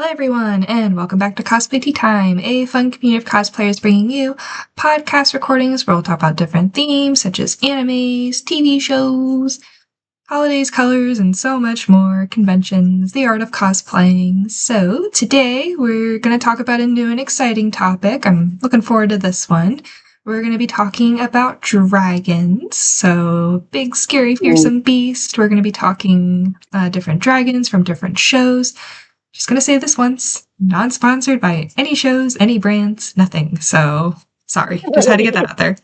everyone, and welcome back to Cosplay Tea Time, a fun community of cosplayers bringing you podcast recordings where we'll talk about different themes such as animes, TV shows, holidays, colors, and so much more, conventions, the art of cosplaying. So today we're going to talk about a new and exciting topic. I'm looking forward to this one. We're going to be talking about dragons. So big, scary, fearsome beast. We're going to be talking different dragons from different shows. Just gonna say this once, non-sponsored by any shows, any brands, nothing. So, sorry, just had to get that out there.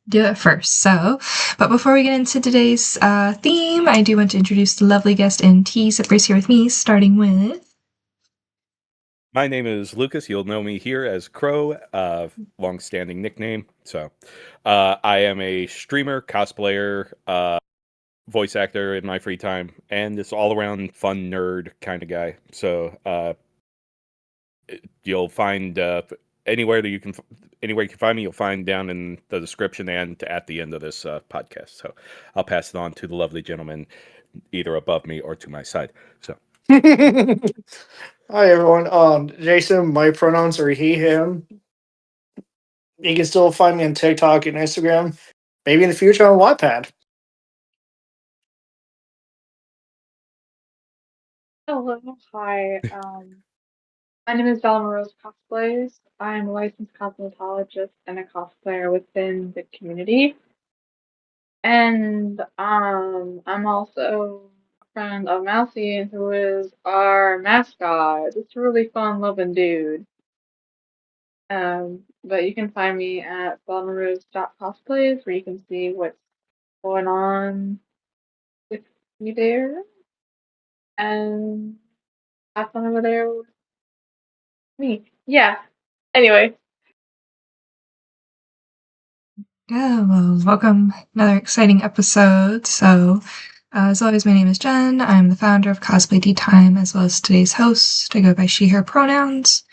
Do it first. But before we get into today's theme, I do want to introduce the lovely guest and tea sippers here with me, starting with... My name is Lucas. You'll know me here as Crow, long-standing nickname. So, I am a streamer, cosplayer, voice actor in my free time, and this all-around fun nerd kind of guy. So you'll find anywhere you can find me, you'll find down in the description and at the end of this podcast. So I'll pass it on to the lovely gentleman either above me or to my side. So Hi everyone. Jason, my pronouns are he, him. You can still find me on TikTok and Instagram. Maybe in the future on Wattpad. Hello, hi. My name is belladonnarose.cosplays. I'm a licensed cosmetologist and a cosplayer within the community. And I'm also a friend of Mousy, who is our mascot. Just a really fun loving dude. But you can find me at belladonnarose.cosplays, where you can see what's going on with me there. And have fun over there with me. Yeah. Anyway. Yeah, well, welcome. Another exciting episode. So, as always, my name is Jen. I'm the founder of Cosplay Tea Time, as well as today's host. I go by she, her pronouns.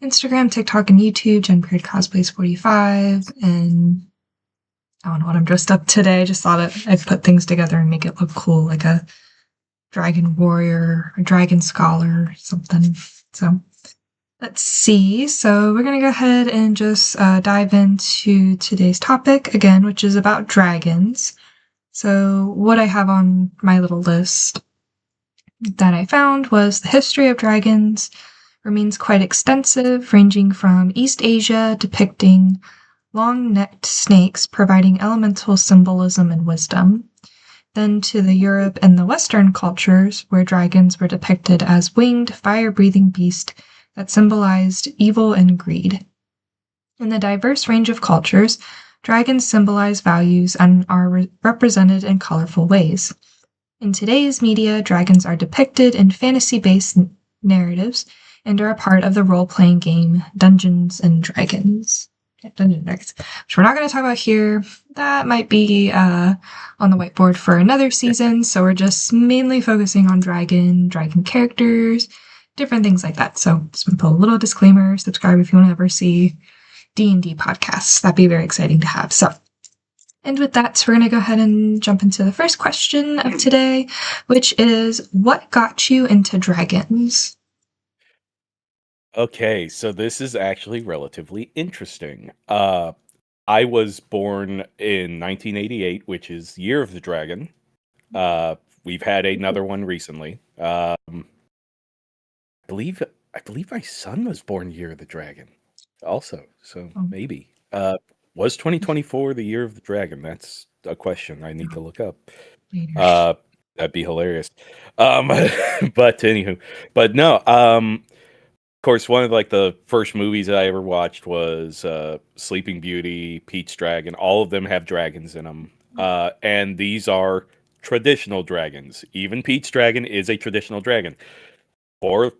Instagram, TikTok, and YouTube, Jen Cosplays 45. And I don't know what I'm dressed up today. I just thought I'd put things together and make it look cool, like a dragon warrior, a dragon scholar, or something. So let's see. So we're going to go ahead and just dive into today's topic again, which is about dragons. So what I have on my little list that I found was the history of dragons remains quite extensive, ranging from East Asia depicting long-necked snakes providing elemental symbolism and wisdom, then to the Europe and the Western cultures where dragons were depicted as winged, fire-breathing beasts that symbolized evil and greed. In the diverse range of cultures, dragons symbolize values and are represented in colorful ways. In today's media, dragons are depicted in fantasy-based narratives and are a part of the role-playing game Dungeons and Dragons. Which we're not going to talk about here. That might be on the whiteboard for another season, so we're just mainly focusing on dragon characters, different things like that. So just want to put a little disclaimer, subscribe if you want to ever see D&D podcasts. That'd be very exciting to have. So, and with that, we're going to go ahead and jump into the first question of today, which is, what got you into dragons? okay, so this is actually relatively interesting. I was born in 1988, which is Year of the Dragon. We've had another one recently. I believe my son was born Year of the Dragon also, so maybe. Was 2024 the Year of the Dragon? That's a question I need to look up. That'd be hilarious. But anywho, but no, of course, one of the first movies that I ever watched was Sleeping Beauty, Pete's Dragon. All of them have dragons in them, and these are traditional dragons. Even Pete's Dragon is a traditional dragon. Four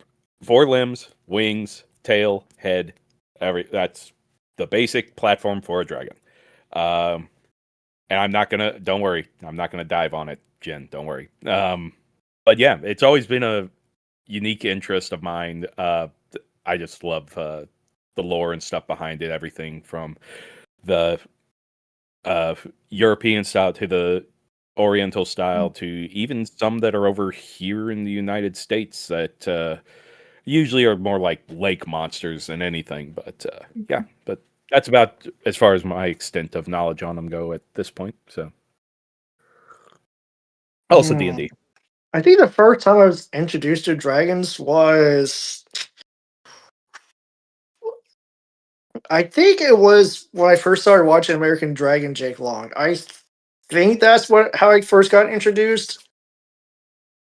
limbs, wings, tail, head. That's the basic platform for a dragon. And I'm not gonna. Don't worry, I'm not gonna dive on it, Jen. Don't worry. But yeah, it's always been a unique interest of mine. I just love the lore and stuff behind it. Everything from the European style to the Oriental style to even some that are over here in the United States that usually are more like lake monsters than anything. But yeah, but that's about as far as my extent of knowledge on them go at this point. So also D and Hmm. D. I think the first time I was introduced to dragons was, I think it was when I first started watching American Dragon Jake Long. I think that's how I first got introduced,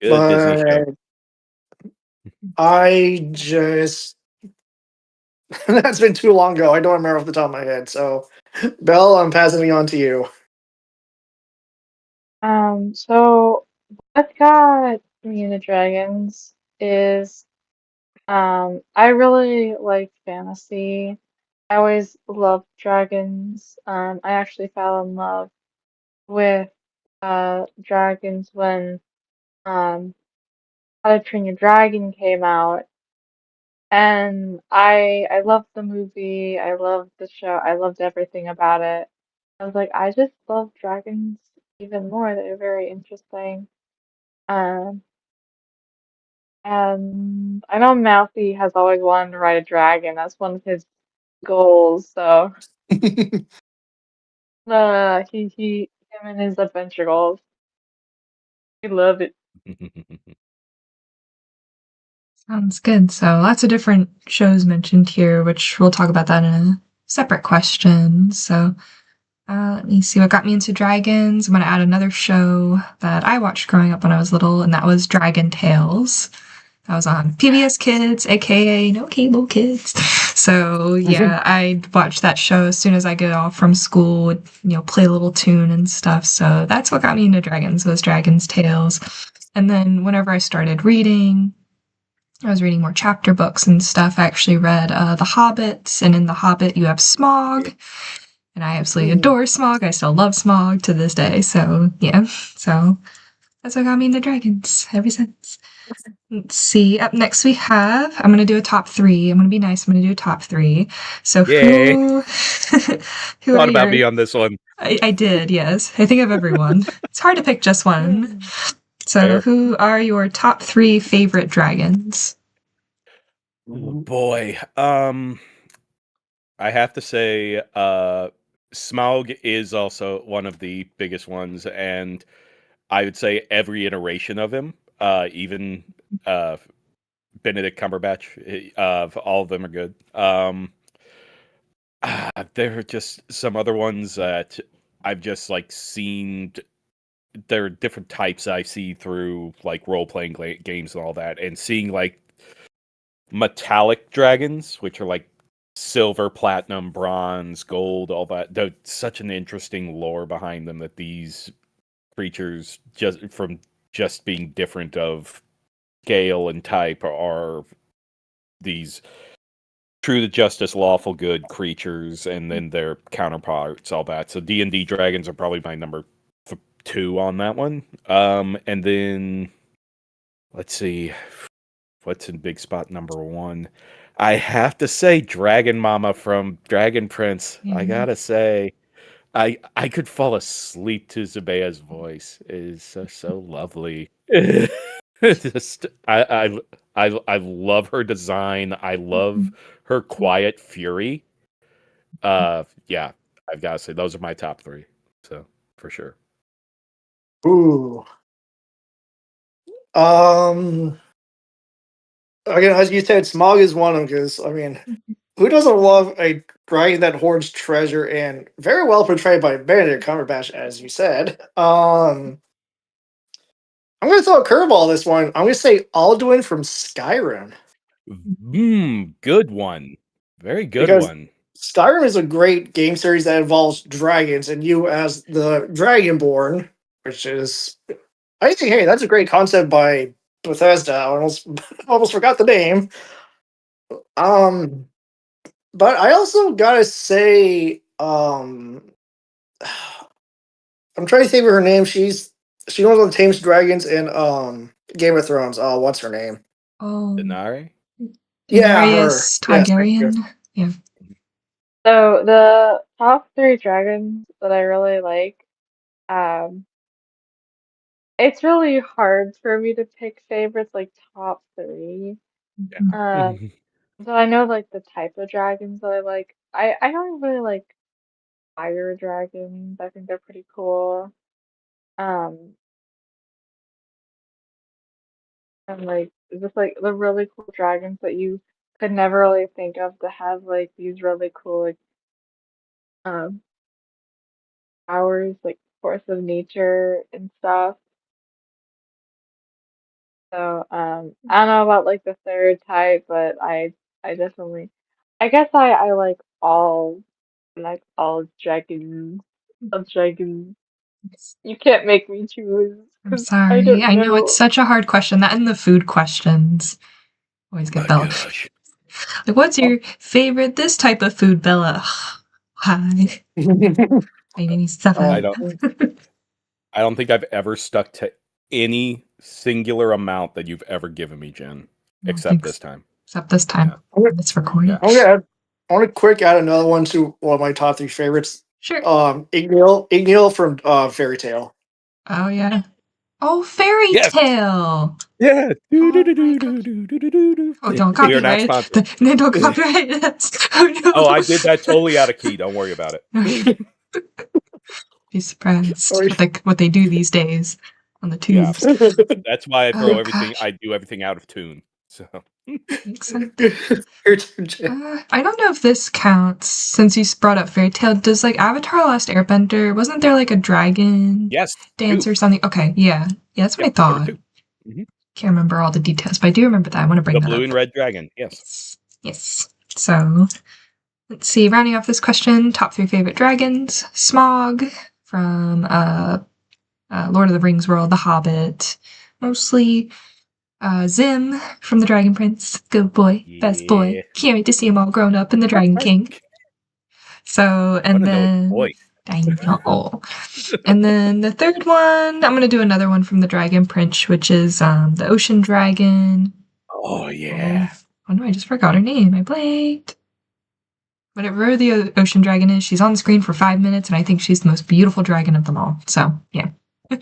Good Disney show. but I just that's been too long ago. I don't remember off the top of my head. So, Belle, I'm passing it on to you. So what got me into dragons is I really like fantasy. I always loved dragons. I actually fell in love with dragons when um How to Train Your Dragon came out, and I loved the movie, I loved the show, I loved everything about it. I was like, I just love dragons even more. They're very interesting. Um, and I know Mouthy has always wanted to ride a dragon. That's one of his goals. So him and his adventure goals. I love it. Sounds good. So lots of different shows mentioned here, which we'll talk about that in a separate question. So let me see what got me into dragons. I'm going to add another show that I watched growing up when I was little, and that was Dragon Tales. That was on PBS Kids, aka No Cable Kids. So yeah, I'd watch that show as soon as I get off from school, would, play a little tune and stuff. So that's what got me into dragons, was Dragon's Tales. And then whenever I started reading, I was reading more chapter books and stuff. I actually read The Hobbit, and in The Hobbit you have Smaug, and I absolutely adore Smaug. I still love Smaug to this day. So yeah, so that's what got me into dragons ever since. Let's see. Up next we have. I'm gonna do a top three. I'm gonna be nice. I'm gonna do a top three. So Yay. who? Who Thought are about your? me on this one. I did. Yes. I think of everyone. It's hard to pick just one. So Fair. who are your top three favorite dragons? Oh, boy. I have to say, Smaug is also one of the biggest ones, and I would say every iteration of him, even Benedict Cumberbatch, all of them are good. There are just some other ones that I've just like seen. There are different types I see through like role playing games and all that, and seeing like metallic dragons, which are like silver, platinum, bronze, gold, all that. There's such an interesting lore behind them that these creatures, just being different of scale and type, are these true to justice, lawful good creatures, and then their counterparts, all that. So D&D dragons are probably my number two on that one. And then let's see, what's in big spot number one? I have to say Dragon Mama from Dragon Prince. I gotta say, I could fall asleep to Zabea's voice. It is so lovely. Just I love her design. I love her quiet fury. Yeah, I've got to say those are my top three. So for sure. Ooh. Again, as you said, Smog is one of them because I mean, who doesn't love a dragon that hoards treasure and very well portrayed by Benedict Cumberbatch, as you said. I'm gonna throw a curveball this one. I'm gonna say Alduin from Skyrim Good one. Very good because one. Skyrim is a great game series that involves dragons, and you as the Dragonborn, which is I think, hey, that's a great concept by Bethesda. I almost forgot the name. Um, but I also gotta say, I'm trying to think of her name. She's one of the tames dragons in Game of Thrones. Oh, what's her name? Oh, Denari? Yeah, her. Daenerys Yes, thank you. Targaryen. Yeah. So the top three dragons that I really like, um, it's really hard for me to pick favorites like top three. Um, so I know like the type of dragons that I like. I don't really like fire dragons. I think they're pretty cool. Um, and like just like the really cool dragons that you could never really think of to have like these really cool like um powers, like force of nature and stuff. So I don't know about like the third type, but I definitely I guess I like all dragons of dragons. You can't make me choose I'm because I sorry. don't I know it's know. such a hard question. That and the food questions always get My Bella. gosh. Like, what's your favorite this type of food, Bella? Hi. I need stuff. I don't I don't think I've ever stuck to any singular amount that you've ever given me, Jen, except this time. Except this time. Yeah. It's recording. Yeah. I'm gonna add, I want to quick add another one to one of my top 3 favorites. Sure. Igneel from Fairy Tale. Oh yeah. Oh, fairy Yes. tale. Yeah. Oh, don't We are not copyright. sponsored. No, don't copyright us. Oh no. Oh, I did that totally out of key. Don't worry about it. Be surprised Sorry. what they do these days on the Yeah. tubes. That's why I throw Oh, everything. gosh. I do everything out of tune. So Makes sense. Fairy I don't know if this counts since you brought up fairy tale. Does like Avatar: Last Airbender? Wasn't there like a dragon yes, dance two. or something? Okay, yeah, that's what I Yep, there were thought. two. Mhm. Can't remember all the details, but I do remember that. I want to bring The that blue up. and red dragon. Yes. Yes, yes. So let's see. Rounding off this question, top 3 favorite dragons: Smog from Lord of the Rings world, The Hobbit, mostly. Zim from the Dragon Prince, good boy, best boy. Yeah. Can't wait to see him all grown up in the Dragon King. So, and What an annoying then boy. I know. And then the third one, I'm gonna do another one from the Dragon Prince, which is the Ocean Dragon. Oh yeah. Oh no, I just forgot her name. I blanked. Whatever the Ocean Dragon is, she's on the screen for 5 minutes, and I think she's the most beautiful dragon of them all. So yeah, I'll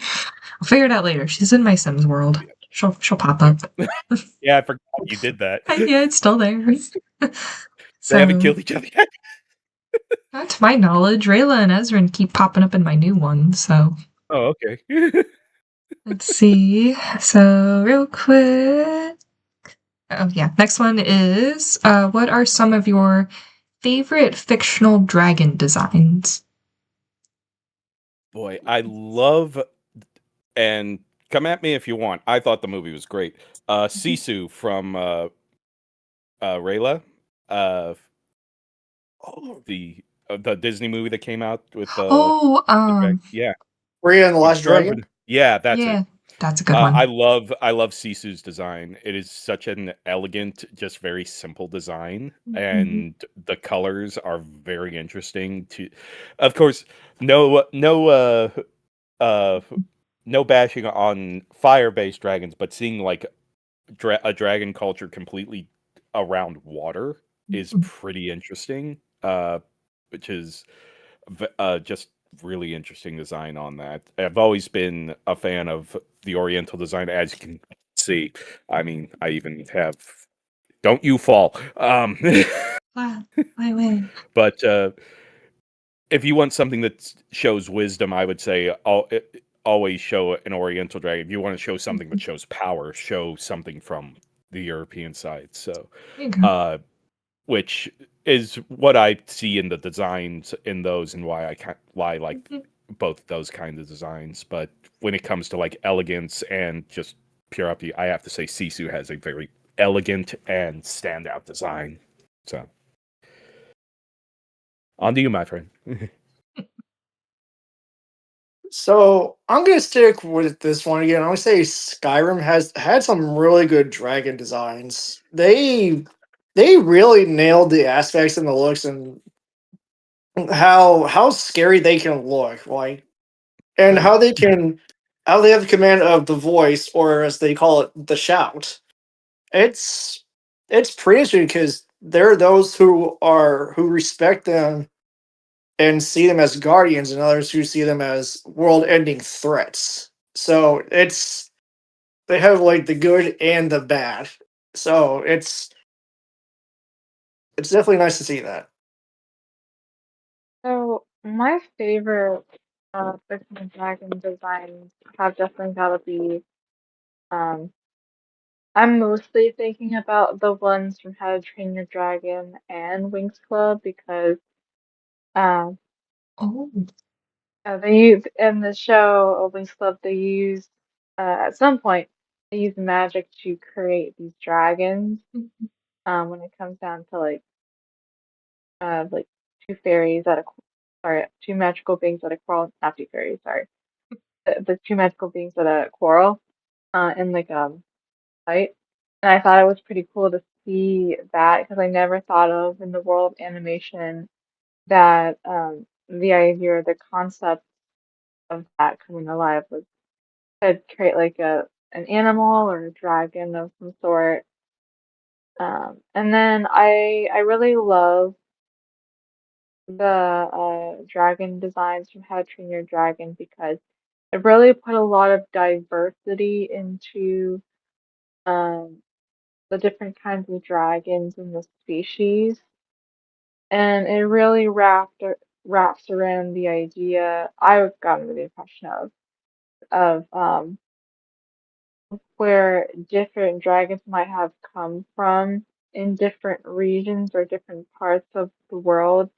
figure it out later. She's in my Sims world. She'll pop up. Yeah, I forgot you did that. Yeah, it's still there. They haven't killed each other yet. Not to my knowledge, Rayla and Ezrin keep popping up in my new one, so Oh, okay. let's see. So real quick. Oh yeah, next one is what are some of your favorite fictional dragon designs? Boy, I love and come at me if you want. I thought the movie was great. Sisu from Rayla. The Disney movie that came out with Oh, yeah. Raya and the Last Drunk- Dragon. Yeah, that's yeah, it. that's a good one. I love Sisu's design. It is such an elegant, just very simple design, and the colors are very interesting. Of course, no bashing on fire-based dragons, but seeing like a dragon culture completely around water is pretty interesting. Which is just really interesting design on that. I've always been a fan of the Oriental design, as you can see. I mean, I even have "Don't You Fall." Wow, I win. But if you want something that shows wisdom, I would say always show an Oriental dragon. If you want to show something that shows power, show something from the European side. So, There you go. which is what I see in the designs in those, and why I like both those kinds of designs. But when it comes to like elegance and just pure up, I have to say Sisu has a very elegant and standout design. So, on to you, my friend. So I'm gonna stick with this one again. I'm gonna say Skyrim has had some really good dragon designs. They really nailed the aspects and the looks and how scary they can look, like, and how they have the command of the voice, or as they call it, the shout. It's it's pretty interesting because there are those who respect them and see them as guardians, and others who see them as world-ending threats. So they have like the good and the bad. So it's definitely nice to see that. So my favorite fictional dragon designs have definitely got to be. Um, I'm mostly thinking about the ones from How to Train Your Dragon and Winx Club because um, Oh, they use in the show Winx Club they use at some point they use magic to create these dragons. When it comes down to like two fairies that sorry, two magical beings that a quarrel, not two fairies, sorry, the two magical beings that a quarrel in like fight. And I thought it was pretty cool to see that because I never thought of in the world of animation that the idea or the concept of that coming alive was to create like an animal or a dragon of some sort. And then I really love the dragon designs from How to Train Your Dragon because it really put a lot of diversity into um, the different kinds of dragons and the species, and it really wraps around the idea I've gotten the impression of where different dragons might have come from in different regions or different parts of the world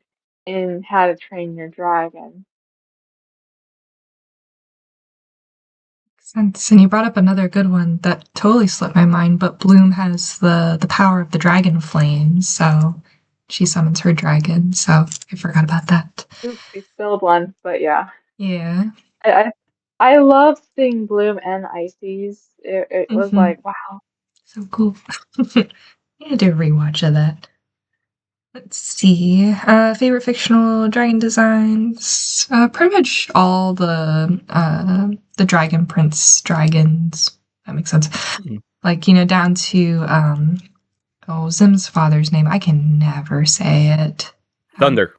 in How to Train Your Dragon. makes sense. And you brought up another good one that totally slipped my mind, but Bloom has the power of the dragon flame, so she summons her dragon, so I forgot about that. Oops, we spilled one, but yeah. Yeah. I I, I love seeing Bloom and Ices. It was Mm-hmm. like, wow. So cool. Yeah, do a rewatch of that. Let's see. Favorite fictional dragon designs. Pretty much all the Dragon Prince dragons. That makes sense. Mhm. Like, down to oh, Zim's father's name. I can never say it. Thunder.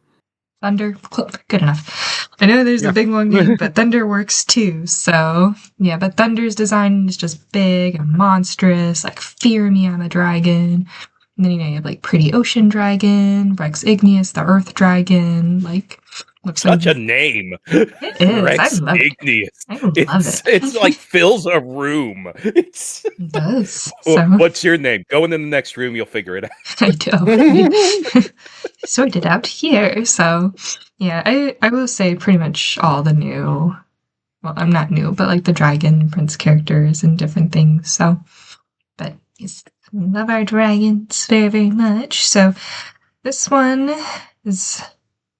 Thunder. Good enough. I know there's a Yeah. big long name, but Thunder works too. So yeah, but Thunder's design is just big and monstrous. Like, fear me, I'm a dragon. And then you have like Pretty Ocean Dragon, Rex Igneous, the Earth Dragon. Like, looks like Such a name. it is. I Rex love it. Igneous. I love It's it. it's like fills a room. It's It does. So what's your name? Go in the next room, you'll figure it out. I do. Sort it out here. So yeah, I will say pretty much all the new. Well, I'm not new, but like the Dragon Prince characters and different things. So, but yes, love our dragons very, very much. So this one is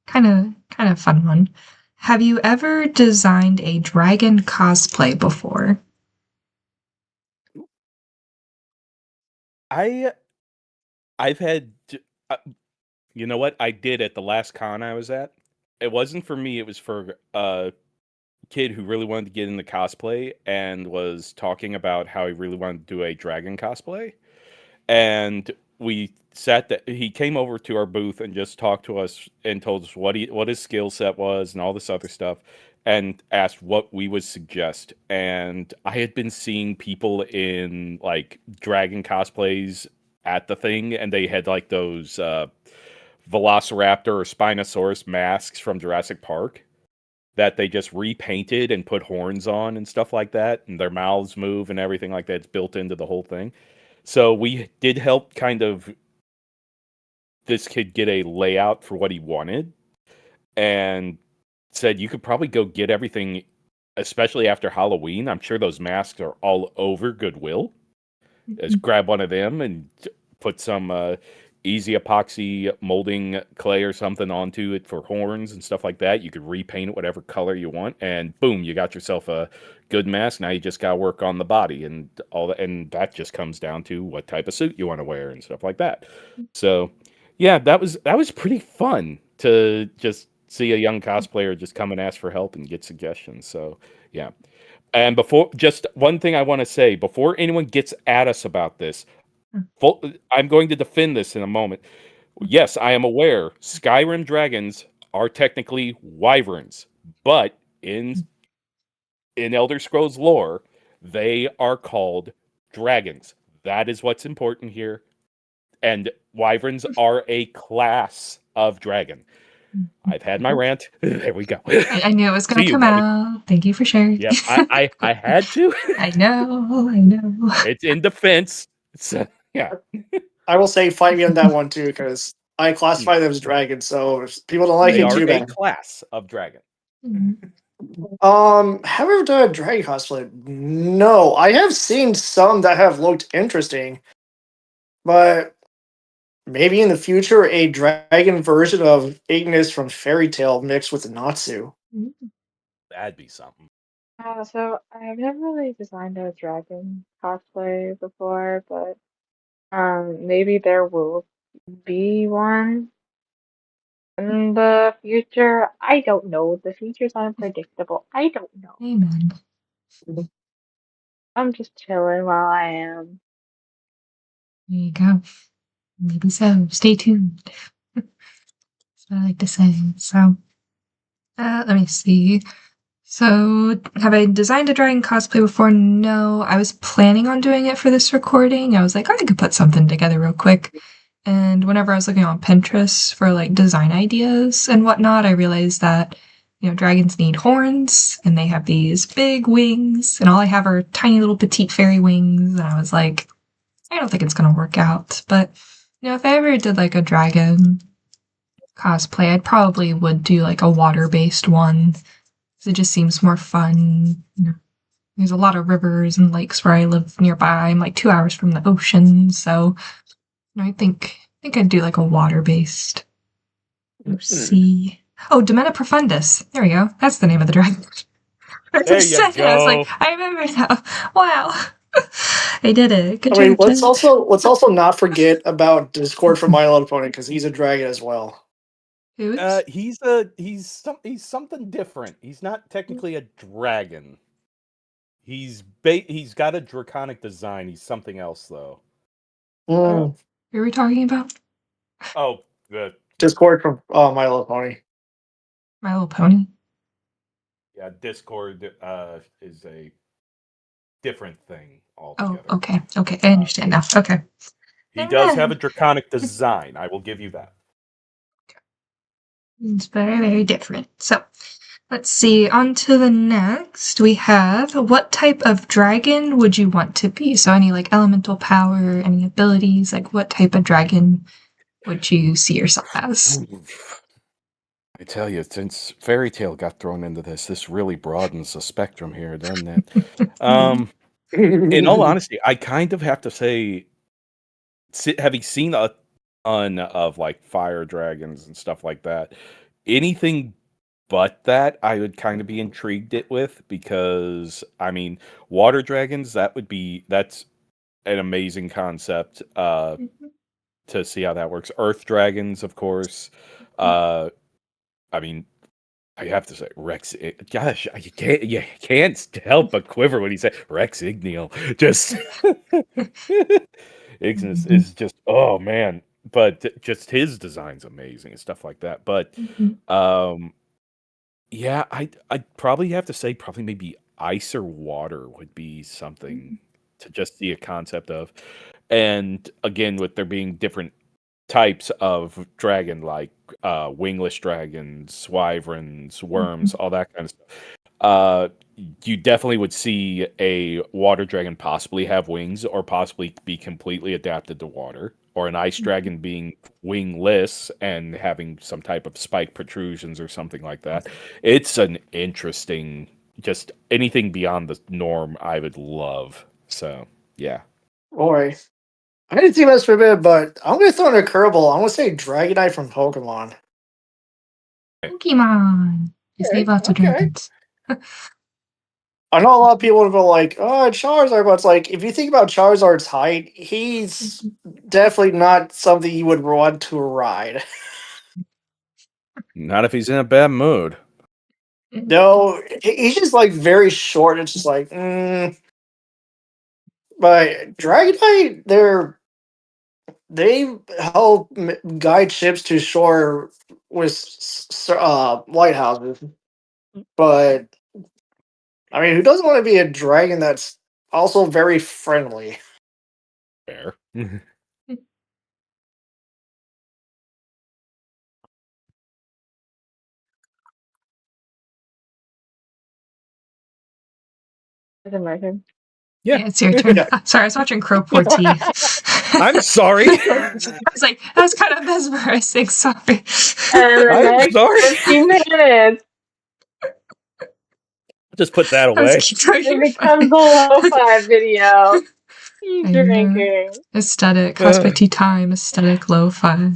kind of fun one. Have you ever designed a dragon cosplay before? I I've had uh, you know what? I did at the last con I was at. It wasn't for me, it was for a kid who really wanted to get into cosplay and was talking about how he really wanted to do a dragon cosplay. And we he came over to our booth and just talked to us and told us what his skill set was and all this other stuff and asked what we would suggest. And I had been seeing people in like dragon cosplays at the thing, and they had like those velociraptor or spinosaurus masks from Jurassic Park that they just repainted and put horns on and stuff like that, and their mouths move and everything like that. It's built into the whole thing. So we did help kind of this kid get a layout for what he wanted, and said you could probably go get everything, especially after Halloween. I'm sure those masks are all over Goodwill. Just grab one of them and put some easy epoxy molding clay or something onto it for horns and stuff like that. You could repaint it whatever color you want, and boom, you got yourself a good mask. Now you just got to work on the body and all that, and that just comes down to what type of suit you want to wear and stuff like that. So, yeah, that was pretty fun to just see a young cosplayer just come and ask for help and get suggestions. So, yeah. And before, just one thing I want to say before anyone gets at us about this, I'm going to defend this in a moment. Yes, I am aware Skyrim dragons are technically wyverns, but in Elder Scrolls lore, they are called dragons. That is what's important here. And wyverns are a class of dragon. I've had my rant. There we go. I knew it was going See to you, come buddy. out. Thank you for sharing. Yeah, I had to. I know. It's in defense. So, yeah. I will say fight me on that one too, because I classify them as dragons, so if people don't like They it are too a bad. class of dragon. Have you ever done a dragon cosplay? No. I have seen some that have looked interesting, but maybe in the future a dragon version of Ignis from Fairy Tale mixed with Natsu. That'd be something. So I've never really designed a dragon cosplay before, but maybe there will be one in the future. I don't know. The future's unpredictable. I don't know. Amen. I'm just chilling while I am. There you go. Maybe so. Stay tuned. That's what I like to say. So, let me see. So, have I designed a dragon cosplay before? No. I was planning on doing it for this recording. I was like, oh, I could put something together real quick. And whenever I was looking on Pinterest for like design ideas and whatnot, I realized that, dragons need horns and they have these big wings, and all I have are tiny little petite fairy wings. And I was like, I don't think it's going to work out. But, if I ever did like a dragon cosplay, I'd probably would do like a water-based one. It just seems more fun. There's a lot of rivers and lakes where I live nearby. I'm like 2 hours from the ocean, so I think I'd do like a water-based. Sea. Oh, Domena Profundus. There we go. That's the name of the dragon. I There just you said it. I was go. like, I remember now. Wow. I did it. Good I mean, job, let's Jen. also not forget about Discord from My Little Pony because he's a dragon as well. Who's? He's something different. He's not technically a dragon. He's got a draconic design. He's something else though. Mm. Who are we talking about? Oh, the Discord from My Little Pony. My Little Pony. yeah, Discord is a different thing Oh, altogether. okay. Okay, I understand now. Okay. He does have a draconic design. I will give you that. It's very, very different. So, let's see. On to the next. We have what type of dragon would you want to be? So, any like elemental power, any abilities? Like, what type of dragon would you see yourself as? I tell you, since Fairy Tale got thrown into this really broadens the spectrum here, doesn't it? In all honesty, I kind of have to say, having seen a ton of like fire dragons and stuff like that, anything but that I would kind of be intrigued with, because I mean, water dragons, that's an amazing concept to see how that works. Earth dragons, of course. I mean, I have to say, gosh, you can't help but quiver when he said Rex Igneal. Just Ignis is just, oh man, but just his design's amazing and stuff like that. But yeah, I'd probably have to say probably maybe ice or water would be something to just see a concept of. And again, with there being different types of dragon, like wingless dragons, wyverns, worms, all that kind of stuff. You definitely would see a water dragon possibly have wings or possibly be completely adapted to water, or an ice dragon being wingless and having some type of spike protrusions or something like that. It's an interesting, just anything beyond the norm I would love. So, yeah. Boy, I didn't see much for a bit, but I'm gonna throw in a curveball. I'm gonna say Dragonite from Pokemon. Pokemon. You save lots of Okay. dragons. I know a lot of people would go like, "Oh, Charizard," but it's like if you think about Charizard's height, he's definitely not something you would want to ride. Not if he's in a bad mood. No, he's just like very short. It's just like, but Dragonite, they help guide ships to shore with lighthouses. But I mean, who doesn't want to be a dragon that's also very friendly? Fair. Is it my turn? Yeah. It's your turn. Yeah. Sorry, I was watching Crow pour tea. I'm sorry. I was like, that was kind of mesmerizing. Sorry. And the I'm next sorry. 15 minutes, Just put that I was away. keep going. it You're becomes fine. a lo-fi video. You I know. drinking. Aesthetic, cosplay tea time, aesthetic lo-fi.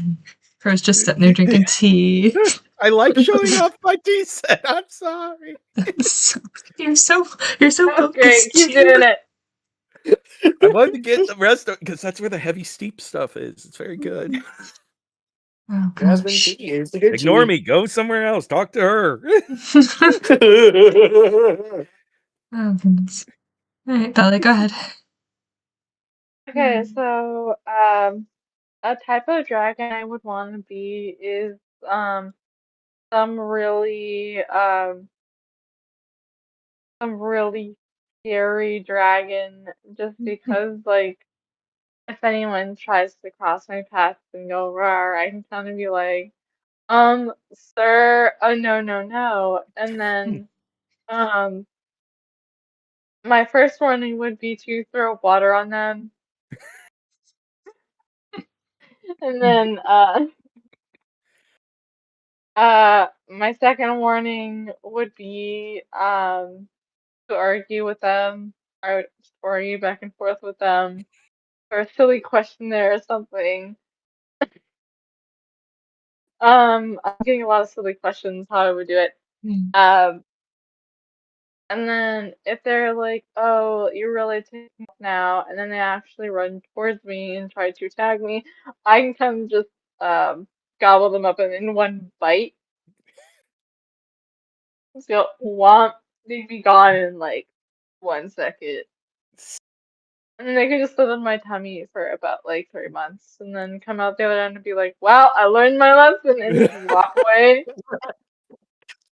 Crow's just sitting there drinking tea. I like showing off my tea set. I'm sorry. So- you're so you're so That's great. focused Keep too. doing it. I wanted to get the rest of because that's where the heavy steep stuff is. It's very good. Oh Jasmine gosh. tea is the good Ignore tea. me. Go somewhere else. Talk to her. Oh goodness. All right, Bella, go ahead. Okay, so a type of dragon I would want to be is some really some really scary dragon just because like if anyone tries to cross my path and go rawr, I can kind of be like, sir, oh no no no. And then um my first warning would be to throw water on them. And then my second warning would be to argue with them or argue back and forth with them or a silly question there or something. I'm getting a lot of silly questions how I would do it. Um, and then if they're like, "Oh, you're really taking off now," and then they actually run towards me and try to tag me, I can kind of just gobble them up in one bite. So womp, they'd be gone in like 1 second. And then they could just live in my tummy for about like 3 months and then come out the other end and be like, well, I learned my lesson and just walk away.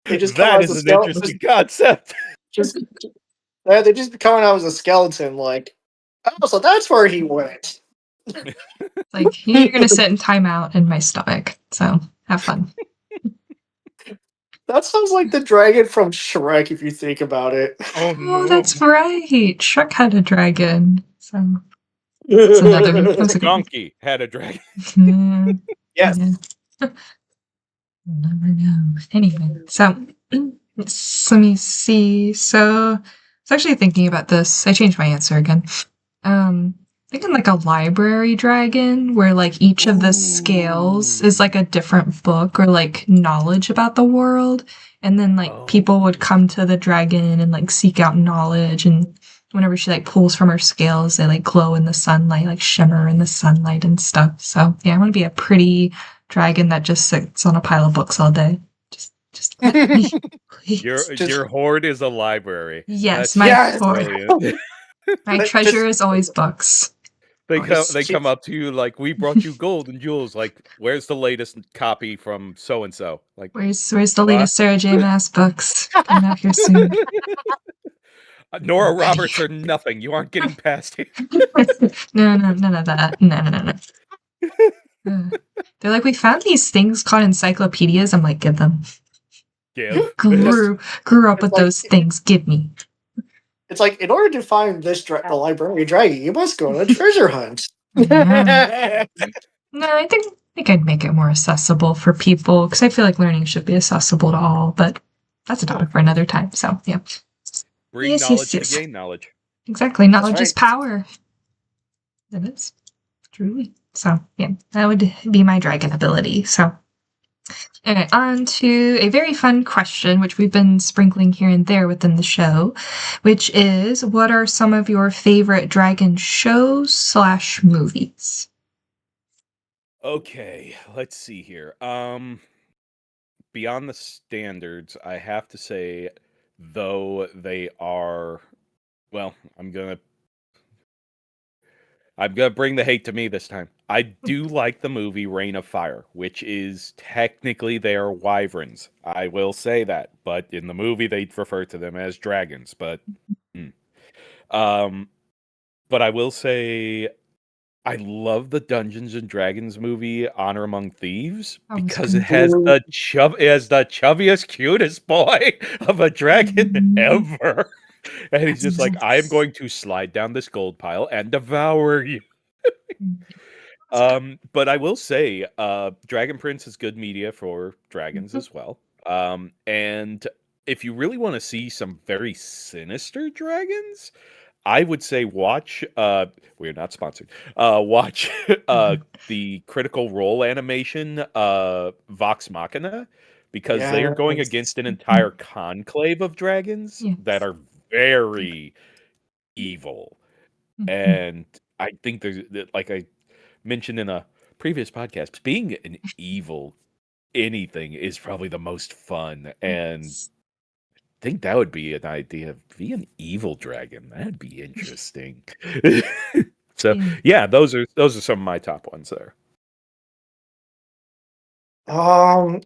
They just come out That as a is an skeleton. interesting concept. Just they just coming out as a skeleton. Like, oh, so that's where he went. Like, you're gonna sit in timeout in my stomach, so have fun. That sounds like the dragon from Shrek, if you think about it. Oh Oh, no. that's right. Shrek had a dragon. So that's another that's a good one. Donkey had a dragon. Yeah, Yes. yeah. We'll never know. Anyway, so let me see. So I was actually thinking about this. I changed my answer again. Thinking like a library dragon where like each of the scales is like a different book or like knowledge about the world. And then like people would come to the dragon and like seek out knowledge, and whenever she like pulls from her scales, they like glow in the sunlight, like shimmer in the sunlight and stuff. So yeah, I want to be a pretty dragon that just sits on a pile of books all day. Just let me, please. Your hoard is a library. Yes, That's my Yes. brilliant. my But treasure just- is always books. They Just- come up to you like, we brought you gold and jewels. Like, where's the latest copy from so and so? Like, Where's the what? latest Sarah J. Maas books coming out here soon? Nora Roberts or nothing. You aren't getting past here. No, none of that. No. They're like, we found these things called encyclopedias. I'm like, give them. Give. Grew up with like- those things. Give me. It's like, in order to find this the library dragon, you must go on a treasure hunt. Yeah. No, I think I'd make it more accessible for people because I feel like learning should be accessible to all. But that's a topic for another time. So yeah. Bring Yes, knowledge yes. to gain knowledge. Exactly. Knowledge is right. power. It is. Truly. So, yeah, that would be my dragon ability. So, okay, on to a very fun question, which we've been sprinkling here and there within the show, which is, what are some of your favorite dragon shows / movies? Okay, let's see here. Beyond the standards, I have to say, though they are, well, I'm gonna bring the hate to me this time. I do like the movie Reign of Fire, which is technically they are wyverns. I will say that, but in the movie they refer to them as dragons. But I will say I love the Dungeons and Dragons movie Honor Among Thieves That one's because it good. has Ooh, the chubbiest, cutest boy of a dragon Mhm. ever. And he's just like, I am Yes. going to slide down this gold pile and devour you. Mm. But I will say, Dragon Prince is good media for dragons Mhm. as well. And if you really want to see some very sinister dragons, I would say watch. We're not sponsored. Watch Mhm. the Critical Role animation, Vox Machina, because they are going yes. against an Mhm. entire conclave of dragons that Yes. are very evil, Mhm. and I think like I mentioned in a previous podcast, being an evil anything is probably the most fun, and Yes. think that would be an idea. Be an evil dragon. That'd be interesting. So Yeah. yeah, those are some of my top ones there. Um,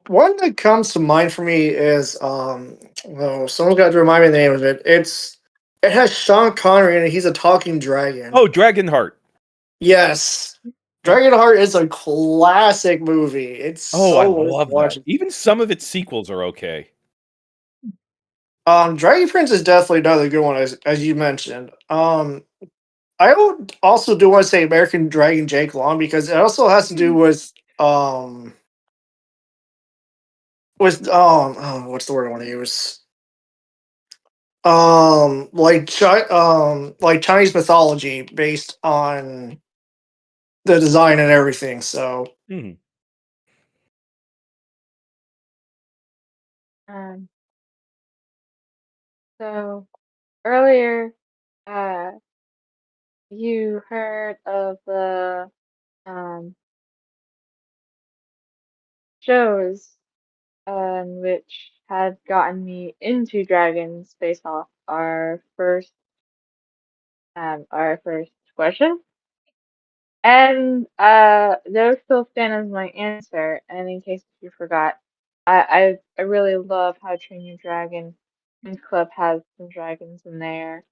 one that comes to mind for me is oh, someone's got to remind me the name of it. It has Sean Connery in it. He's a talking dragon. Oh, Dragonheart. Yes, Yeah. Dragonheart is a classic movie. It's Oh, I so worth love that. watching. Even some of its sequels are okay. Dragon Prince is definitely another good one, as you mentioned. I would also do want to say American Dragon Jake Long because it also has to do Mm. um oh, what's the word I want to use? Like Chinese mythology based on the design and everything. So Mhm. Um, so earlier, uh, you heard of the um shows which had gotten me into dragons based off our first question. And those still stand as my answer. And in case you forgot, I really love How to Train Your Dragon, and Club has some dragons in there.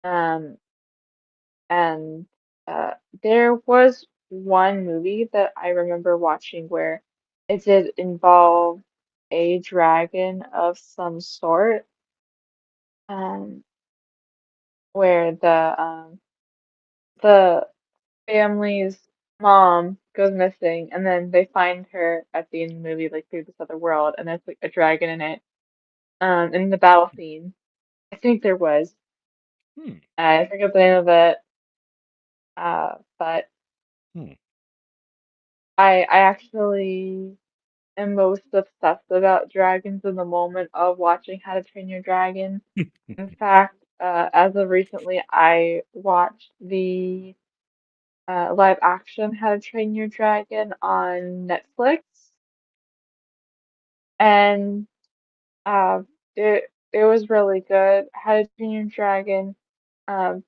Um, and uh, there was one movie that I remember watching where it did involve a dragon of some sort, um, where the family's mom goes missing, and then they find her at the end of the movie, like through this other world, and there's like a dragon in it. In the battle scene, I think there was. Hmm. I forget the name of it. But Hmm. I actually am most obsessed about dragons in the moment of watching How to Train Your Dragon. In fact, as of recently, I watched the live action How to Train Your Dragon on Netflix, and uh, it was really good. How to Train Your Dragon. Um,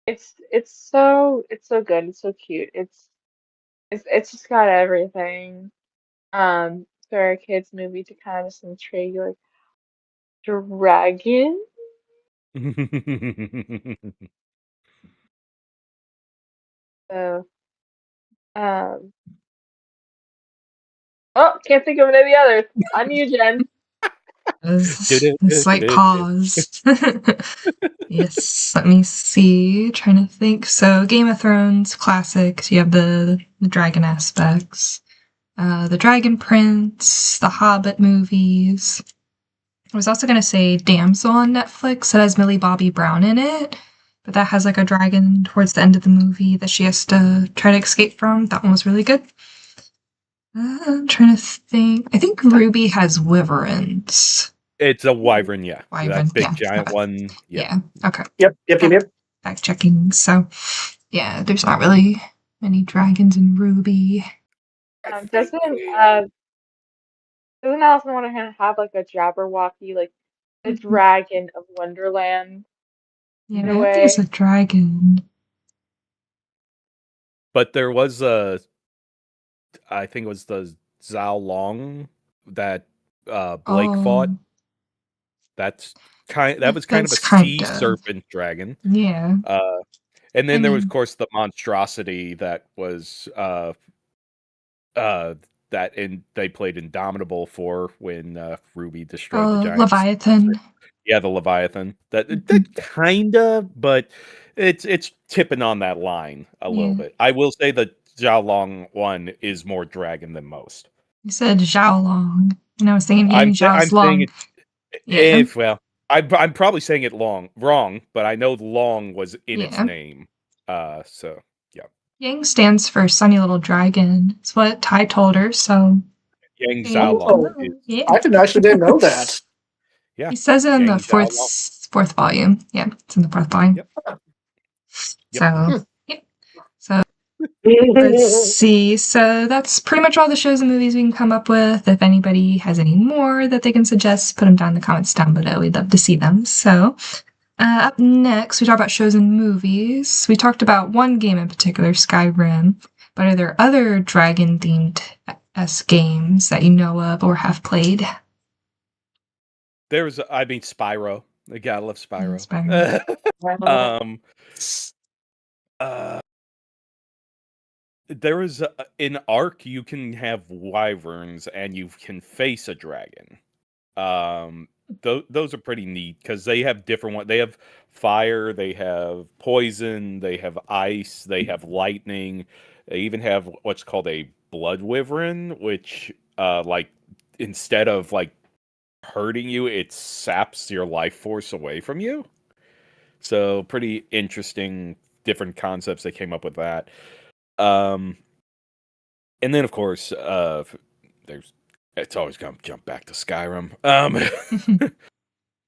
it's so good. It's so cute. It's just got everything. For a kids movie to kind of just intrigue you, like dragon. So um, oh, can't think of any others. On you, Jen. There's a slight pause. Yes, let me see. Trying to think. So, Game of Thrones classics. You have the dragon aspects. The Dragon Prince, the Hobbit movies. I was also gonna say Damsel on Netflix. That has Millie Bobby Brown in it, but that has like a dragon towards the end of the movie that she has to try to escape from. That one was really good. I'm trying to think. I think Ruby has wyverns. It's a wyvern, yeah. Wyvern, That big yeah. giant Okay. one. Yep. Yeah. Okay. yep, Fact yep. checking. So, yeah, there's not really many dragons in Ruby. I Um, think doesn't uh doesn't Alice in Wonderland have like a Jabberwocky, like the Mhm. dragon of Wonderland Yeah, in I a don't think it's a way? dragon. but there was I think it was the Zhao Long that Blake fought. Oh, That was kind of a that's sea kind of. serpent dragon. Yeah. Uh And then I there was, mean- of course, the monstrosity that was they played Indomitable for when Ruby destroyed the giant. Leviathan. Yeah, the Leviathan. That Mhm. kinda, but it's tipping on that line a little Yeah. bit. I will say the Xiaolong one is more dragon than most. You said Zhao Long, and I was thinking Yang I'm Zhao's saying Long. it Yeah. well, I'm probably saying it wrong, but I know Long was in its Yeah. name. So yeah. Yang stands for Sunny Little Dragon. It's what Ty told her, so Yang yeah. Xiaolong Oh, is Yeah. I actually didn't know that. yeah. He says it in the Yang Xiaolong. fourth volume. Yeah, it's in the fourth volume. Yep. Yep. So yeah. So let's see. So that's pretty much all the shows and movies we can come up with. If anybody has any more that they can suggest, put them down in the comments down below. We'd love to see them. So up next, we talk about shows and movies. We talked about one game in particular, Skyrim. But are there other dragon-themed games that you know of or have played? Spyro. I gotta love Spyro. Skyrim. um, uh, there is in Ark you can have wyverns and you can face a dragon. Those are pretty neat because they have different ones. They have fire, they have poison, they have ice, they have lightning. They even have what's called a blood wyvern, which like instead of like hurting you, it saps your life force away from you. So pretty interesting, different concepts they came up with that. Um, and then of course, there's it's always gonna jump back to Skyrim.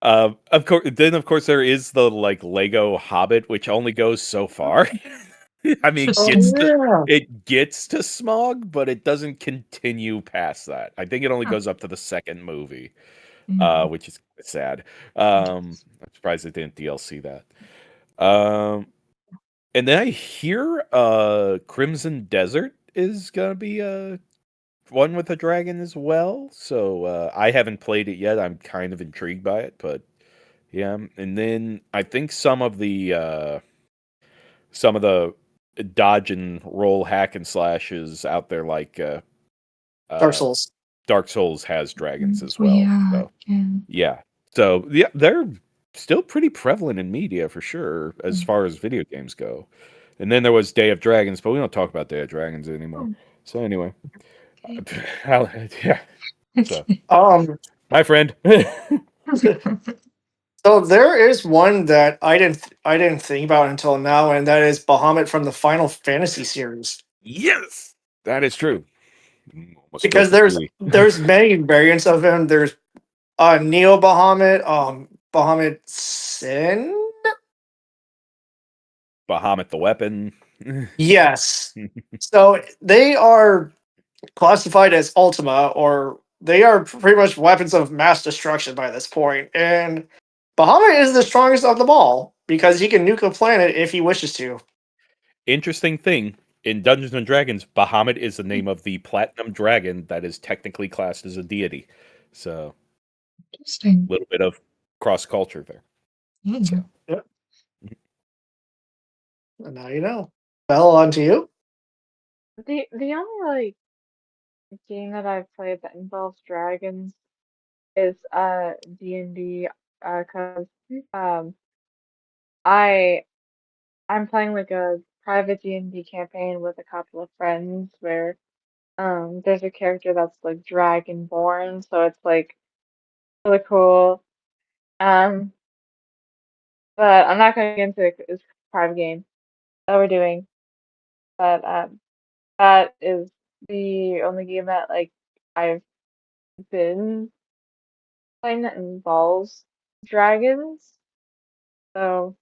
Of course, there is the like Lego Hobbit, which only goes so far. I mean, Yeah. it gets to Smog, but it doesn't continue past that. I think it only goes up to the second movie, which is sad. I'm surprised they didn't DLC that. And then I hear Crimson Desert is gonna be one with a dragon as well. So I haven't played it yet. I'm kind of intrigued by it, but yeah. And then I think some of the dodge and roll hack and slashes out there, like Dark Souls. Dark Souls has dragons as well. Yeah. So yeah. So yeah, they're still pretty prevalent in media for sure as far as video games go. And then there was Day of Dragons, but we don't talk about Day of Dragons anymore. So anyway, yeah. So my friend. So there is one that I didn't think about until now, and that is Bahamut from the Final Fantasy series. Yes, that is true. Almost Because spilled the tea. there's many variants of him. There's Neo Bahamut, Bahamut Sin. Bahamut the weapon. Yes. So they are classified as Ultima, or they are pretty much weapons of mass destruction by this point. And Bahamut is the strongest of them all because he can nuke a planet if he wishes to. Interesting thing, in Dungeons and Dragons, Bahamut is the name of the platinum dragon that is technically classed as a deity. So, Interesting. a little bit of cross culture there. Yeah. So. Yep. And now you know. Bell, on to you. The only game that I've played that involves dragons is D&D, cause um I'm playing like a private D&D campaign with a couple of friends where there's a character that's like dragonborn, so it's like really cool. Um but I'm not gonna get into it 'cause it's a private game that we're doing. But that is the only game that like I've been playing that involves dragons. So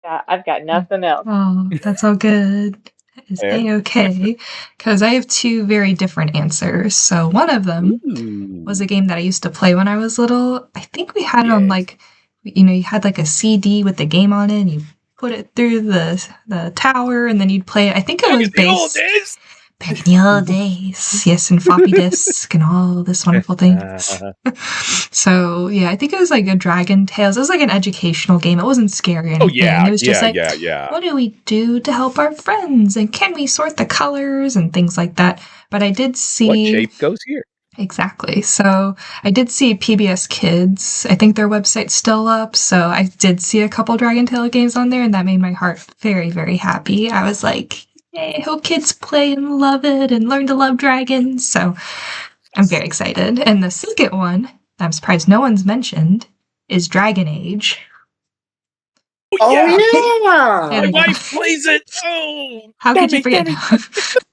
yeah, I've got nothing else. Oh, that's all good. That is A-okay. Because I have two very different answers. So one of them was a game that I used to play when I was little. I think we had it on like, you had like a CD with the game on it, and you put it through the tower, and then you'd play it. I think it was Back in the old days. Yes, and floppy disk and all this wonderful things. So, yeah, I think it was like a Dragon Tales. It was like an educational game. It wasn't scary or anything. Oh yeah, It was just like, yeah. what do we do to help our friends? And can we sort the colors and things like that? But I did see. What shape goes here? Exactly. So I did see PBS Kids. I think their website's still up. So I did see a couple Dragon Tail games on there, and that made my heart very, very happy. I was like, hey, I hope kids play and love it and learn to love dragons. So I'm very excited. And the second one, I'm surprised no one's mentioned, is Dragon Age. Oh yeah, yeah. Yeah, my wife plays it. Oh, how could you forget?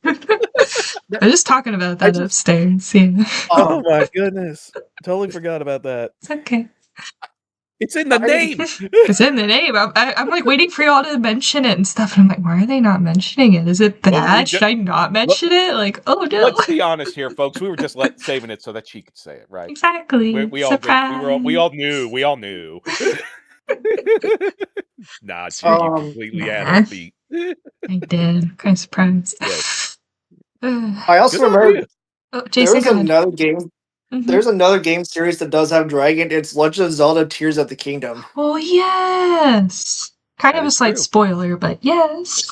I'm just talking about that upstairs. Yeah. Oh my goodness, totally forgot about that. It's okay. It's in the name. It's in the name. I'm like waiting for y'all to mention it and stuff. And I'm like, why are they not mentioning it? Is it bad? Should I not mention it? Like, oh no. Let's be honest here, folks. We were just saving it so that she could say it, right? Exactly. We all knew. We all knew. Nah, she completely had her feet. I did. I'm kind of surprised. Yes. I also remember Jason, there's another game. Mm-hmm. There's another game series that does have dragon. It's Legend of Zelda: Tears of the Kingdom. Oh yes. Kind of a slight spoiler, but yes.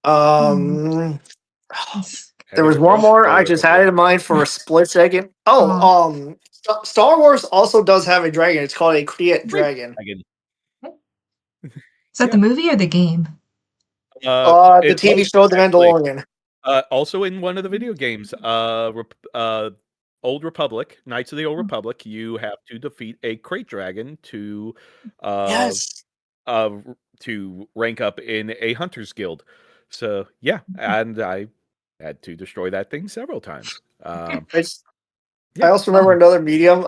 There was one more. I just had it in mind for a split second. Star Wars also does have a dragon. It's called a Kree dragon. Is that the movie or the game? The TV show The Mandalorian. Also in one of the video games, Old Republic, Knights of the Old Republic, you have to defeat a crate dragon to to rank up in a hunter's guild. So yeah, and I had to destroy that thing several times. I also remember another medium,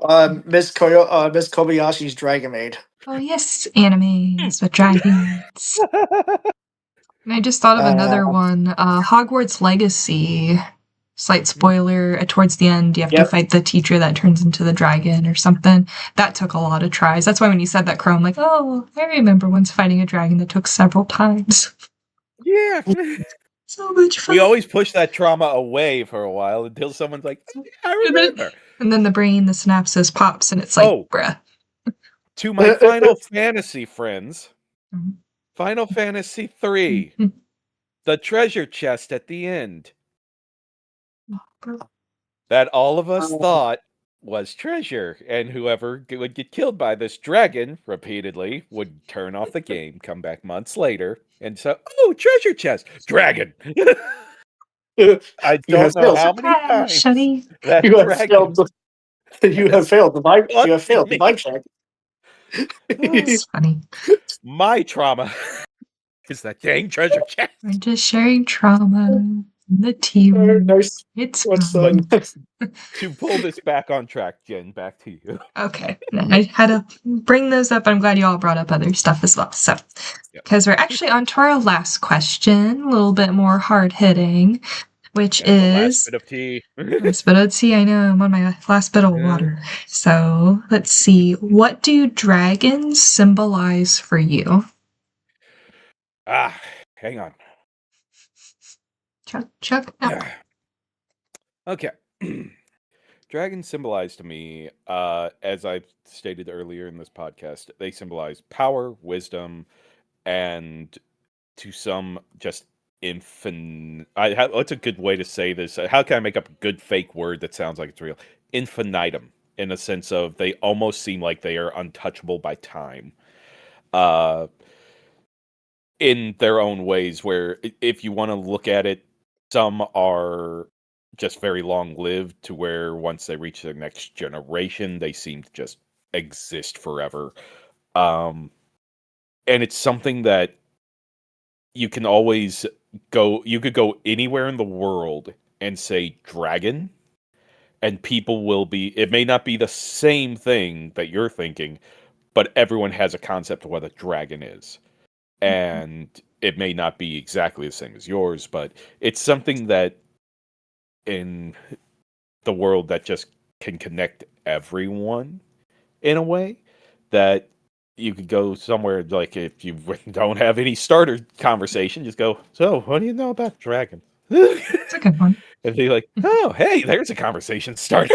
Miss Kobayashi's Dragon Maid. Oh yes, animes with dragons. And I just thought of another one, Hogwarts Legacy. Slight spoiler, towards the end you have to fight the teacher that turns into the dragon or something. That took a lot of tries. That's why when you said that, Crow, I'm like, oh, I remember once fighting a dragon that took several times. Yeah. So much fun. We always push that trauma away for a while until someone's like, I remember. And then the brain, the synapses pops and it's like, bruh. To my Final Fantasy friends, Final Fantasy 3, the treasure chest at the end. That all of us thought was treasure, and whoever would get killed by this dragon repeatedly would turn off the game, come back months later, and say, oh, treasure chest, dragon. I don't know how many times that dragon... You have failed the mic check. It's funny. My trauma is that dang treasure chest. We're just sharing trauma. The team. It's fun. To pull this back on track, Jen, back to you. Okay. I had to bring those up. I'm glad you all brought up other stuff as well. So, because we're actually on to our last question, a little bit more hard-hitting, which is... Last bit of tea. Last bit of tea, I know. I'm on my last bit of water. So, let's see. What do dragons symbolize for you? Hang on. Chuck. Okay. Dragons symbolize to me, as I've stated earlier in this podcast, they symbolize power, wisdom, and to some just infinite. What's a good way to say this? How can I make up a good fake word that sounds like it's real? Infinitum, in a sense of they almost seem like they are untouchable by time. In their own ways, where if you want to look at it, some are just very long-lived to where once they reach the next generation, they seem to just exist forever. And it's something that you can always go... You could go anywhere in the world and say dragon, and people will be... It may not be the same thing that you're thinking, but everyone has a concept of what a dragon is. And it may not be exactly the same as yours, but it's something that in the world that just can connect everyone in a way that you could go somewhere, like if you don't have any starter conversation, just go, so what do you know about dragons? It's a good one. And be like, oh, hey, there's a conversation starter.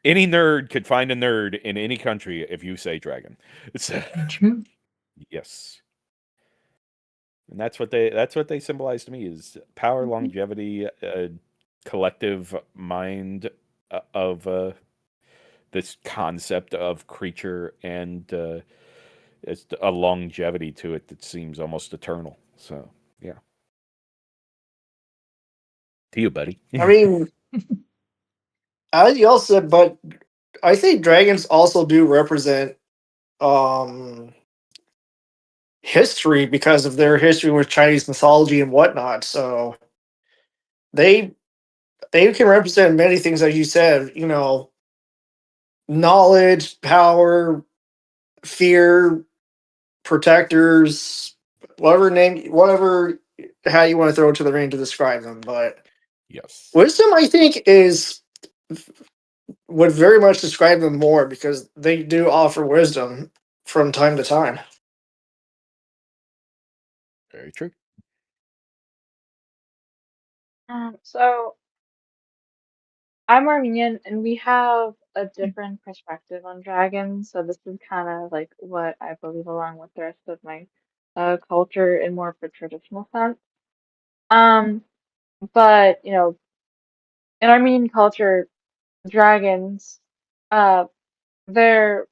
Any nerd could find a nerd in any country if you say dragon. True. Yes. And that's what they symbolize to me is power, longevity, collective mind of this concept of creature, and it's a longevity to it that seems almost eternal. So yeah, to you, buddy. I mean, as you all said, but I think dragons also do represent um history because of their history with Chinese mythology and whatnot. So they they can represent many things, as you said. You know, knowledge, power, fear, protectors, whatever how you want to throw it to the ring to describe them. But Yes. wisdom, I think, is would very much describe them more because they do offer wisdom from time to time. Very true. So I'm Armenian, and we have a different perspective on dragons. So this is kind of like what I believe, along with the rest of my culture, in more of a traditional sense. Um, but in Armenian culture, dragons, uh, they're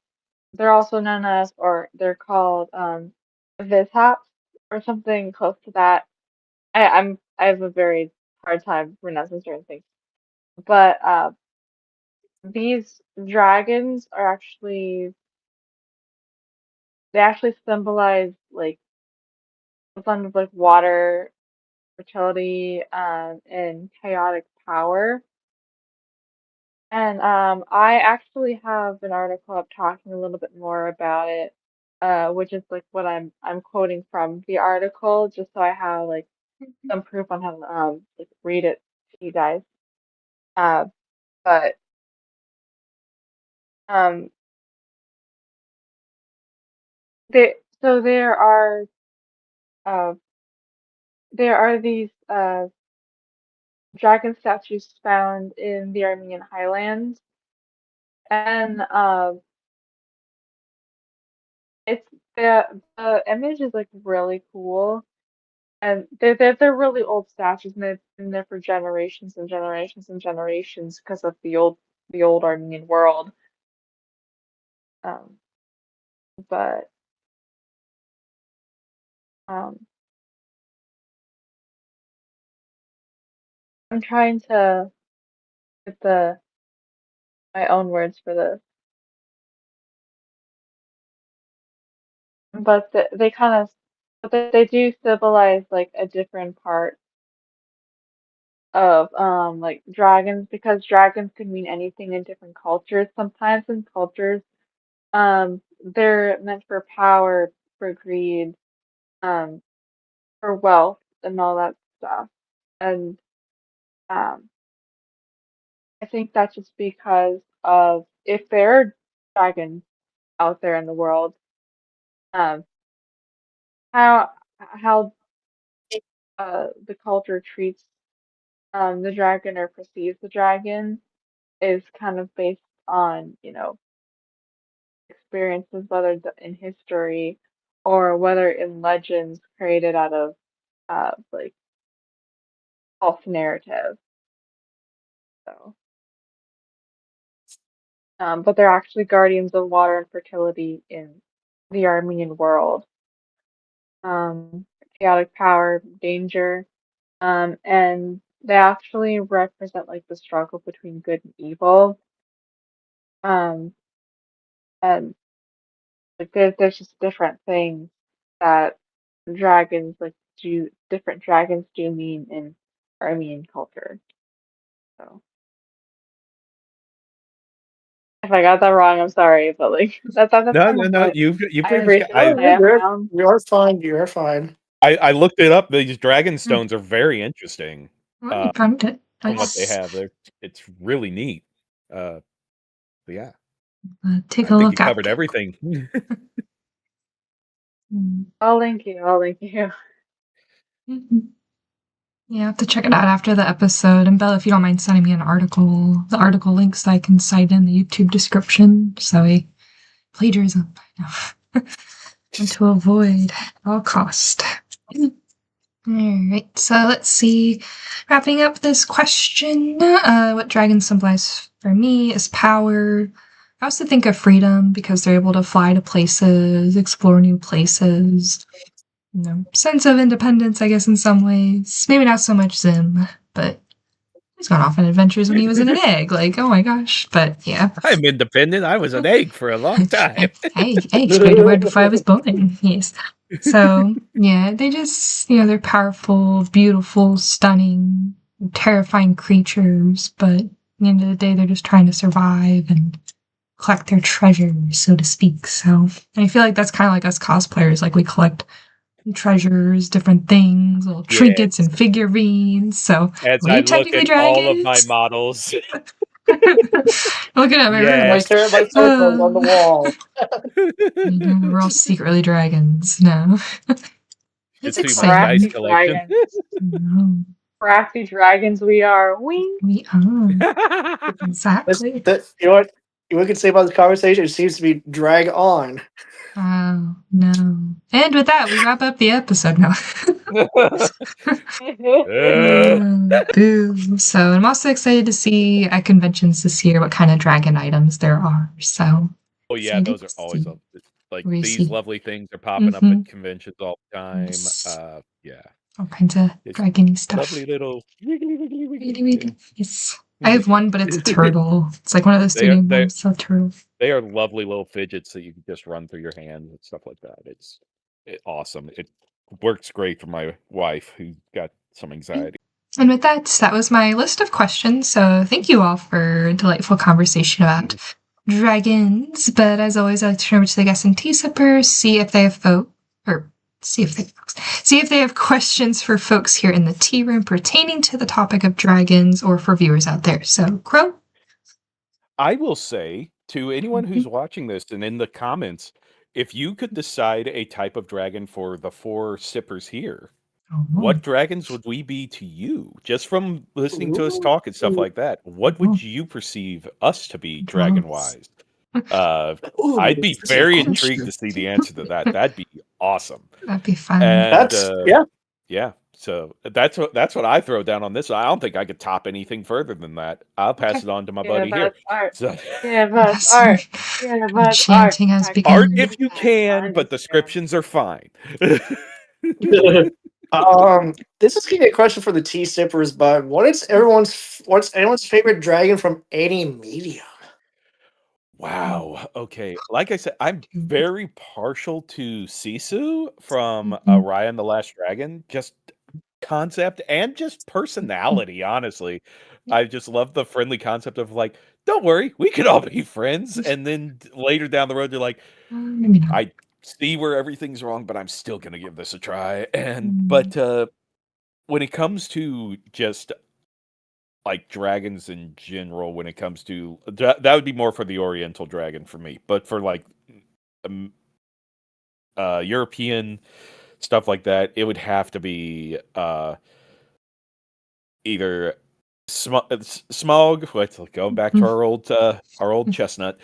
they're also known as, or they're called, vishaps or something close to that. I have a very hard time pronouncing certain things, but these dragons are they actually symbolize like a blend of like water, fertility, and chaotic power. And I actually have an article up talking a little bit more about it, which is like what I'm quoting from the article, just so I have like some proof on how to like read it to you guys. Uh, but um, there so uh there are these dragon statues found in the Armenian highlands, and it's the image is like really cool. And they're really old statues, and they've been there for generations and generations and generations because of the old Armenian world. Um, but um, I'm trying to get my own words for this, but they kind of, but they do symbolize like a different part of like dragons, because dragons could mean anything in different cultures. Sometimes in cultures, they're meant for power, for greed, um, for wealth, and all that stuff. And um, I think that's just because of, if there are dragons out there in the world, um, how how the culture treats the dragon or perceives the dragon is kind of based on, experiences, whether in history or whether in legends created out of like false narrative. So, but they're actually guardians of water and fertility in the Armenian world. Um, Chaotic power, danger, and they actually represent like the struggle between good and evil. Um, and like there's just different things that dragons like do different dragons do mean in Armenian culture. So if I got that wrong, I'm sorry, but like that's No, kind no, of no. what You I pretty much got. No, recently you're have good. found. You're fine. You're fine. I looked it up. These dragon Hmm. stones are very interesting. Well, you found it. From what they Nice. have, it's really neat. But yeah, Take I a think you look at covered it. everything. Mm. I'll link you. I'll link you. Mhm. Yeah, I have to check it out after the episode. And Bella, if you don't mind sending me the article links so I can cite in the YouTube description. So plagiarism. No. And to avoid at all cost. Alright, so let's see. Wrapping up this question, what dragon symbolize for me is power. I also think of freedom because they're able to fly to places, explore new places. Sense of independence, I guess, in some ways. Maybe not so much Zim, but he's gone off on adventures when he was in an egg. Like, oh my gosh. But yeah. I'm independent. I was an egg for a long time. Hey, eggs tried to word before I was born. Yes. So, yeah, they just, they're powerful, beautiful, stunning, terrifying creatures, but at the end of the day, they're just trying to survive and collect their treasures, so to speak. So, and I feel like that's kind of like us cosplayers. Like, we collect treasures, different things, little trinkets and figurines. So, as are I you look technically at dragons? all of my models, Looking at my room. My circles on the wall. We're all secretly dragons. No. It's it's my dice exciting. collection. No, Crafty dragons we are. Wink. we are. Exactly. You know what? We could say about this conversation, it seems to be drag on. Oh, no. And with that, we wrap up the episode now. Boo. So I'm also excited to see at conventions this year what kind of dragon items there are. So Oh yeah, those are always like We these see. lovely things are popping up at conventions all the time. Yes. Yeah, All kinds of it's dragony stuff. lovely little. Yes. I have one, but it's a turtle. It's like one of those They are 3D ones. So turtle. they are lovely little fidgets that you can just run through your hands and stuff like that. It's awesome. It works great for my wife who got some anxiety. And with that, that was my list of questions. So thank you all for a delightful conversation about dragons. But as always, I like to turn over to the guests and tea sippers, see if they have questions for folks here in the tea room pertaining to the topic of dragons or for viewers out there. So, Crow? I will say to anyone who's watching this and in the comments, if you could decide a type of dragon for the 4 sippers here, what dragons would we be to you? Just from listening to us talk and stuff like that, what would you perceive us to be dragon-wise? I'd be very intrigued to see the answer to that. That'd be awesome. That'd be fun. And Yeah. yeah. So that's what I throw down on this. I don't think I could top anything further than that. I'll pass it on to my buddy here. Art. So, Give us art. Give us Chanting has art. begun. art if you can, but descriptions are fine. This is gonna be a question for the tea sippers, but what's anyone's favorite dragon from any medium? Wow. Okay. Like I said, I'm very partial to Sisu from Raya the Last Dragon. Just concept and just personality, honestly. I just love the friendly concept of like, don't worry, we could all be friends. And then later down the road, you're like, Maybe not. I see where everything's wrong, but I'm still gonna give this a try. But when it comes to just like dragons in general, when it comes to that would be more for the Oriental dragon for me. But for like European stuff like that, it would have to be either Smog. Going back to our old chestnut,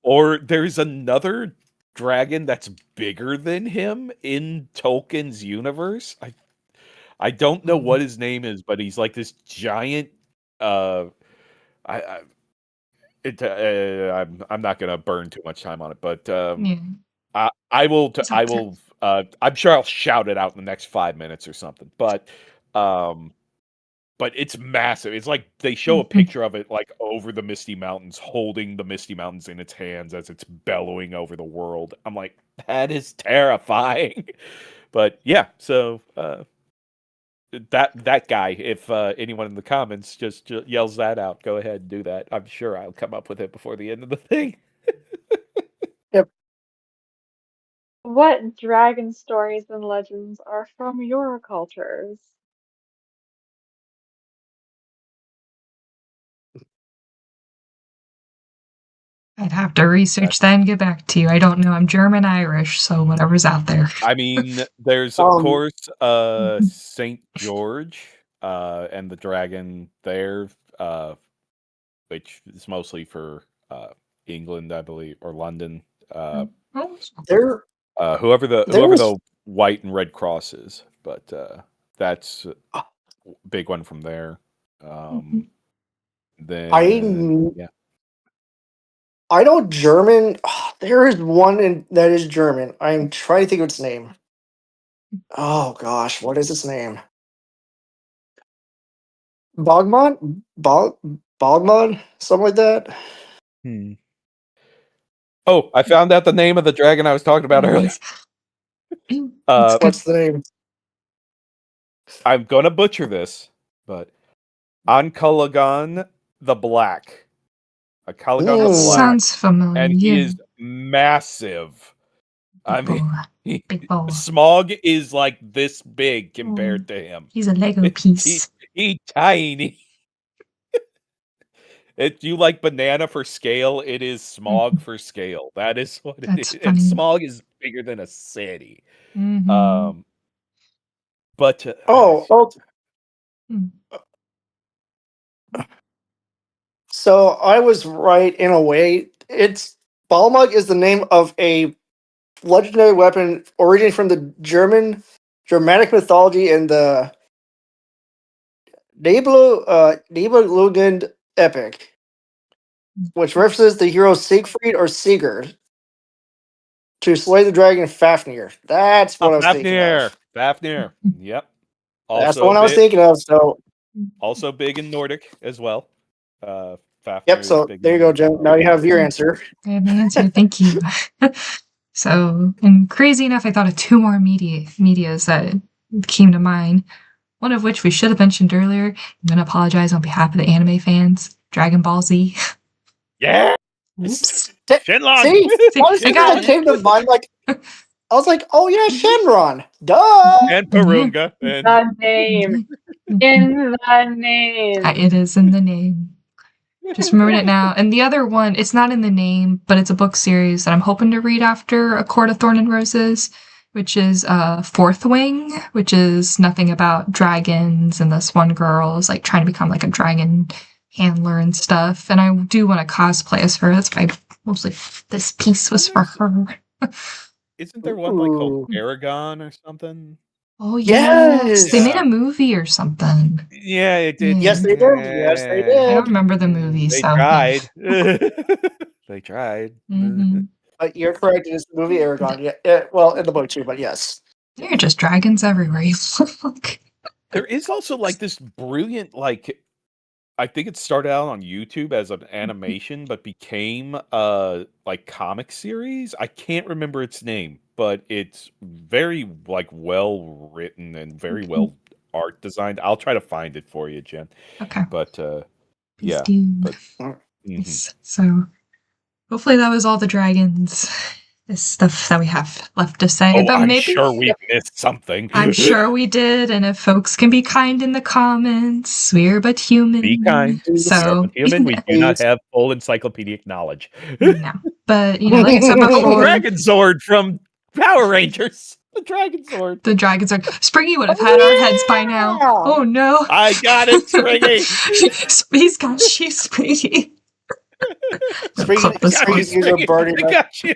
or there's another dragon that's bigger than him in Tolkien's universe. I don't know what his name is, but he's like this giant. I'm not gonna burn too much time on it, but I will. I'm sure I'll shout it out in the next 5 minutes or something. But it's massive. It's like they show a picture of it like over the Misty Mountains, holding the Misty Mountains in its hands as it's bellowing over the world. I'm like, that is terrifying. But yeah, so that guy, if anyone in the comments just yells that out, go ahead and do that. I'm sure I'll come up with it before the end of the thing. Yep. What dragon stories and legends are from your cultures? I'd have to research that and get back to you. I don't know. I'm German Irish, so whatever's out there. I mean, there's of course Saint George and the dragon there, which is mostly for England, I believe, or London. There Whoever was the white and red cross is, but that's a big one from there. Then yeah. I know German. There is one that is German. I'm trying to think of its name. Oh gosh, what is its name? Bogmont? Bogmont? Something like that? Oh, I found out the name of the dragon I was talking about earlier. What's the name? I'm gonna butcher this, but Ankalagan the Black. Ankalagan the Black. Sounds familiar. And he is massive. Big boy. Smog is like this big compared to him. He's a Lego piece. He's tiny. If you like banana for scale, it is Smog for scale. That is what it is. And Smog is bigger than a city. But so I was right in a way. Balmug is the name of a legendary weapon originating from the Germanic mythology and the Nibelungen epic, which references the hero Siegfried or Sigurd to slay the dragon Fafnir. That's what I was thinking of. Fafnir. Yep. Also that's the one I was thinking of. So also big in Nordic as well. Fafnir. Yep. So there you go, Jen. Now you have your answer. I have my answer. Thank you. So, and crazy enough, I thought of two more medias that came to mind. One of which we should have mentioned earlier. I'm going to apologize on behalf of the anime fans. Dragon Ball Z. Yeah. Oops. Shenlong. See, honestly, that came to mind. Like, I was like, oh yeah, Shenron. Duh. And Purunga. And the name. In the name. It is in the name. Just remembered it now. And the other one, it's not in the name, but it's a book series that I'm hoping to read after A Court of Thorn and Roses, which is Fourth Wing, which is nothing about dragons, and this one girl is like trying to become like a dragon handler and stuff. And I do want to cosplay as her. That's why mostly this piece was for her. Isn't there one like called Aragon or something? Oh yes, they made a movie or something. Yeah, it did. Yes, they did. Yes, they did. I don't remember the movie. They so. tried. They tried. You're correct. It is the movie Aragon. Yeah, well, in the book too, but yes. There are just dragons everywhere. You look. There is also like this brilliant, like, I think it started out on YouTube as an animation, but became like comic series. I can't remember its name, but it's very like well written and very well art designed. I'll try to find it for you, Jen. Okay. But yeah. But, So hopefully that was all the dragons. This stuff that we have left to say. But I'm maybe, sure we missed something. I'm sure we did. And if folks can be kind in the comments, we're but human. Be kind. So but human, we do not have full encyclopedic knowledge. No. But, you know, like I said before. Dragon Sword from Power Rangers. The Dragon Sword. The Dragon Sword. Springy would have had our heads by now. Oh, no. I got it, Springy. He's got you, Springy. Springy's ears are burning. I got you.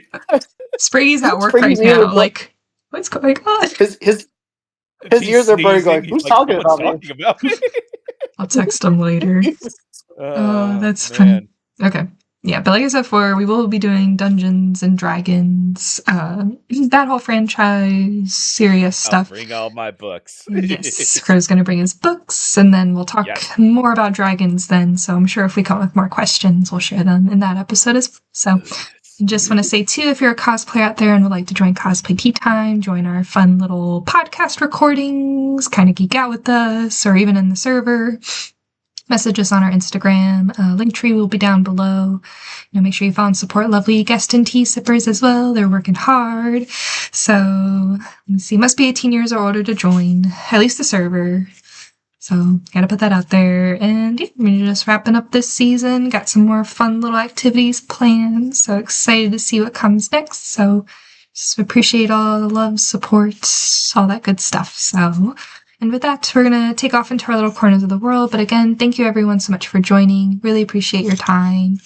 Springy's at work right now. Like, what's going on? His ears are burning. Going, who's talking about me? I'll text him later. Oh, that's fun. Okay. Yeah, but like I said before, we will be doing Dungeons and Dragons, that whole franchise, serious stuff. I'll bring all my books. Yes, Crow's going to bring his books, and then we'll talk more about dragons then. So I'm sure if we come up with more questions, we'll share them in that episode as well. So I just want to say, too, if you're a cosplayer out there and would like to join Cosplay Tea Time, join our fun little podcast recordings, kind of geek out with us, or even in the server, message us on our Instagram. Linktree will be down below. Make sure you follow and support lovely guest and tea sippers as well. They're working hard. So, let me see. Must be 18 years or older to join. At least the server. So, gotta put that out there. And yeah, we're just wrapping up this season. Got some more fun little activities planned. So excited to see what comes next. So, just appreciate all the love, support, all that good stuff. So, and with that, we're going to take off into our little corners of the world. But again, thank you everyone so much for joining. Really appreciate your time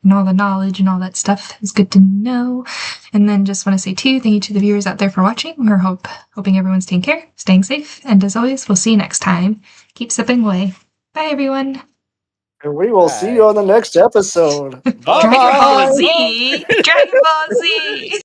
and all the knowledge and all that stuff. It's good to know. And then just want to say too, thank you to the viewers out there for watching. We're hoping everyone's taking care, staying safe. And as always, we'll see you next time. Keep sipping away. Bye, everyone. And we will see you on the next episode. Dragon Ball Bye. Z! Dragon Ball Z!